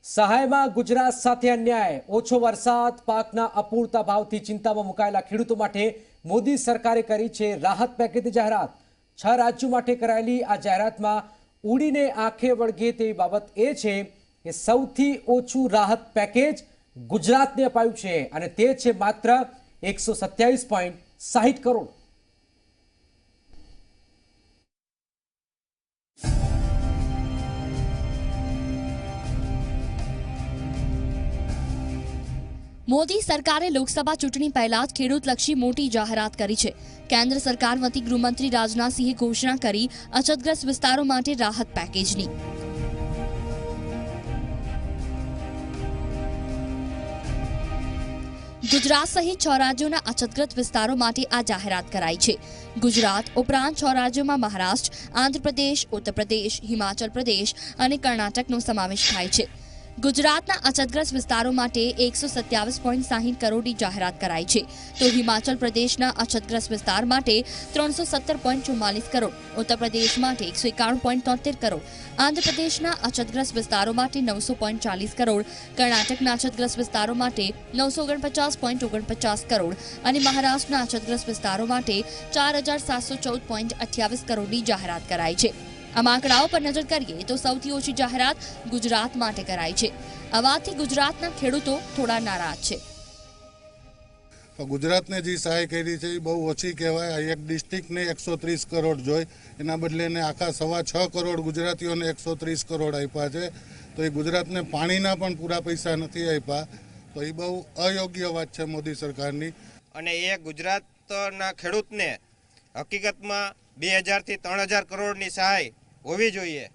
સહાયમાં ગુજરાત સાથે અન્યાય, ઓછો વરસાદ, પાકના અપૂરતા ભાવથી ચિંતામાં મુકાયેલા ખેડૂતો માટે મોદી સરકારે કરી છે રાહત પેકેજની જાહેરાત। 6 રાજ્યો માટે કરાયેલી આ જાહેરાતમાં ઉડીને આંખે વળગે તેવી બાબત એ છે કે સૌથી ઓછું રાહત પેકેજ ગુજરાતને અપાયું છે અને તે છે માત્ર 127.60 કરોડ। મોદી સરકારે લોકસભા ચૂંટણી પહેલા જ ખેડૂતલક્ષી મોટી જાહેરાત કરી છે। કેન્દ્ર સરકાર વતી ગૃહમંત્રી રાજનાથસિંહે ઘોષણા કરી અછતગ્રસ્ત વિસ્તારો માટે રાહત પેકેજની। ગુજરાત સહિત 6 રાજ્યોના અછતગ્રસ્ત વિસ્તારો માટે આ જાહેરાત કરાઈ છે। ગુજરાત ઉપરાંત 6 રાજ્યોમાં મહારાષ્ટ્ર, આંધ્રપ્રદેશ, ઉત્તર પ્રદેશ, હિમાચલ પ્રદેશ અને કર્ણાટકનો સમાવેશ થાય છે। ગુજરાતના અછતગ્રસ્ત વિસ્તારો માટે 127.60 કરોડની જાહેરાત કરાઈ છે, તો હિમાચલ પ્રદેશના અછતગ્રસ્ત વિસ્તાર માટે 317.44 કરોડ, ઉત્તર પ્રદેશ માટે 191.73 કરોડ, આંધ્રપ્રદેશના અછતગ્રસ્ત વિસ્તારો માટે 940 કરોડ, કર્ણાટકના અછતગ્રસ્ત વિસ્તારો માટે 949.49 કરોડ અને મહારાષ્ટ્રના અછતગ્રસ્ત વિસ્તારો માટે 4714.28 કરોડની જાહેરાત કરાઈ છે। આમ આંકડાઓ પર નજર કરીએ તો સૌથી ઓછી જાહેરાત ગુજરાત માટે કરાઈ છે। આ વાતથી ગુજરાતના ખેડૂતો થોડા નારાજ છે। ગુજરાતને જે સહાય કરી છે એ બહુ ઓછી કહેવાય। એક ડિસ્ટ્રિક્ટને 130 કરોડ જોઈ, એના બદલે આખા 6.25 કરોડ ગુજરાતીઓને 130 કરોડ આપ્યા છે। તો એ ગુજરાતને પાણીના પણ પૂરા પૈસા નથી આપ્યા, તો એ બહુ અયોગ્ય વાત છે મોદી સરકારની। અને એ ગુજરાતના ખેડૂતને હકીકતમાં 2000 થી 3000 કરોડની સહાય હોવી જોઈએ।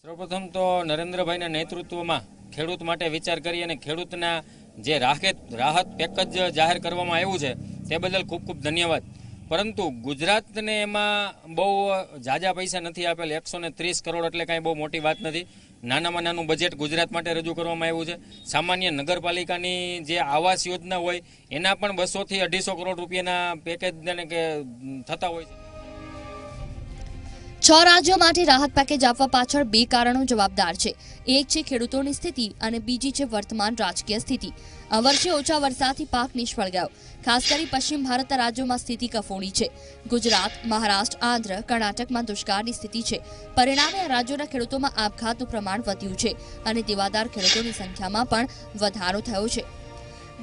સર્વપ્રથમ તો નરેન્દ્રભાઈના નેતૃત્વમાં ખેડૂત માટે વિચાર કરી અને ખેડૂતના જે રાહત પેકેજ જાહેર કરવામાં આવ્યું છે તે બદલ ખૂબ ખૂબ ધન્યવાદ। પરંતુ ગુજરાતને એમાં બહુ ઝાઝા પૈસા નથી આપેલ। 130 કરોડ એટલે કાંઈ બહુ મોટી વાત નથી। નાનામાં નાનું બજેટ ગુજરાત માટે રજૂ કરવામાં આવ્યું છે। સામાન્ય નગરપાલિકાની જે આવાસ યોજના હોય એના પણ 200 થી 250 કરોડ રૂપિયાના પેકેજ થતા હોય છે। 6 રાજ્યો માટે રાહત પેકેજ આપવા પાછળ 2 કારણો જવાબદાર છે। એક છે ખેડૂતોની સ્થિતિ અને બીજી છે વર્તમાન રાજકીય સ્થિતિ। આ વર્ષે ઓછા વરસાદથી પાક નિષ્ફળ ગયો। ખાસ કરી પશ્ચિમ ભારતના રાજ્યોમાં સ્થિતિ કફોડી છે। ગુજરાત, મહારાષ્ટ્ર, આંધ્ર, કર્ણાટકમાં દુષ્કાળની સ્થિતિ છે। પરિણામે આ રાજ્યોના ખેડૂતોમાં આપઘાતનું પ્રમાણ વધ્યું છે અને દેવાદાર ખેડૂતોની સંખ્યામાં પણ વધારો થયો છે।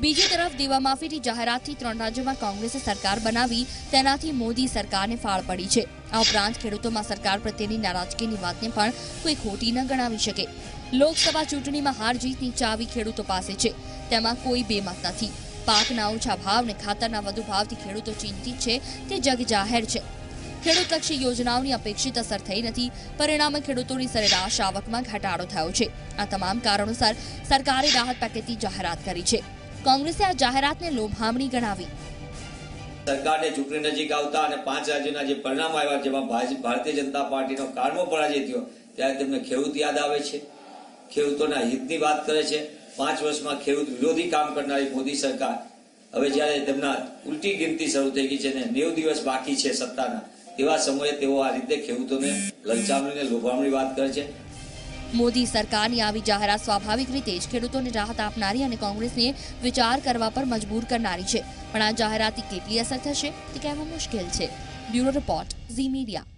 બીજી તરફ દેવા માફીની જાહેરાતથી 3 રાજ્યોમાં કોંગ્રેસે સરકાર બનાવી, તેનાથી મોદી સરકારને ફાળ પડી છે। આ ઉપરાંત ખેડૂતોમાં સરકાર પ્રત્યેની નારાજગીની વાતને પણ કોઈ ખોટી ન ગણાવી શકે। લોકસભા ચૂંટણીમાં હાર જીતની ચાવી ખેડૂતો પાસે છે, તેમાં કોઈ બેમત નથી। પાકના ઓછા ભાવ અને ખાતરના વધુ ભાવથી ખેડૂતો ચિંતિત છે તે જગ જાહેર છે। ખેડૂતલક્ષી યોજનાઓની અપેક્ષિત અસર થઈ નથી, પરિણામે ખેડૂતોની સરેરાશ આવકમાં ઘટાડો થયો છે। આ તમામ કારણોસર સરકારે રાહત પેકેજની જાહેરાત કરી છે। કોંગ્રેસે આ જાહેરાતને લોભામણી ગણાવી। સરકારને ચૂંટણી નજીક આવતા અને 5 રાજ્યોના જે પરિણામ આવ્યા, જેમાં ભારતીય જનતા પાર્ટીનો કારમો પરાજય થયો, ત્યારે તેમને ખેડૂત યાદ આવે છે, ખેડૂતોના હિતની વાત કરે છે। 5 વર્ષમાં ખેડૂત વિરોધી કામ કરનારી મોદી સરકાર હવે જ્યારે તેમના ઉલટી ગિનતી શરૂ થઈ ગઈ છે અને 90 દિવસ બાકી છે સત્તાના, તેવા સમયે તેઓ આ રીતે ખેડૂતોને લલચામણીને લોભામણી વાત કરે છે। મોદી સરકારની આવી જાહેરાત સ્વાભાવિક રીતે જ ખેડૂતોને રાહત આપનારી અને કોંગ્રેસને વિચાર કરવા પર મજબૂર કરનારી છે, પણ આ જાહેરાતથી કેટલી અસર થશે તે કહેવું મુશ્કેલ છે। Bureau report, Zee media.